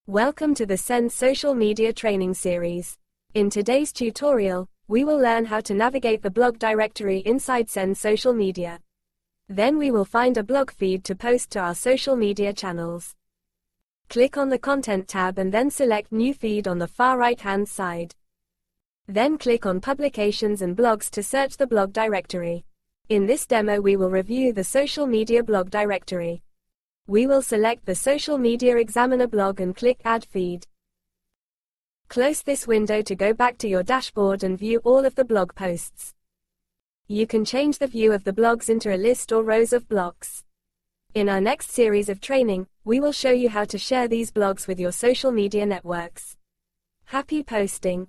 Welcome to the Send Social Media Training Series. In today's tutorial, we will learn how to navigate the blog directory inside Send Social Media. Then we will find a blog feed to post to our social media channels. Click on the Content tab and then select New Feed on the far right-hand side. Then click on Publications and Blogs to search the blog directory. In this demo we will review the social media blog directory. We will select the Social Media Examiner blog and click Add Feed. Close this window to go back to your dashboard and view all of the blog posts. You can change the view of the blogs into a list or rows of blocks. In our next series of training, we will show you how to share these blogs with your social media networks. Happy posting!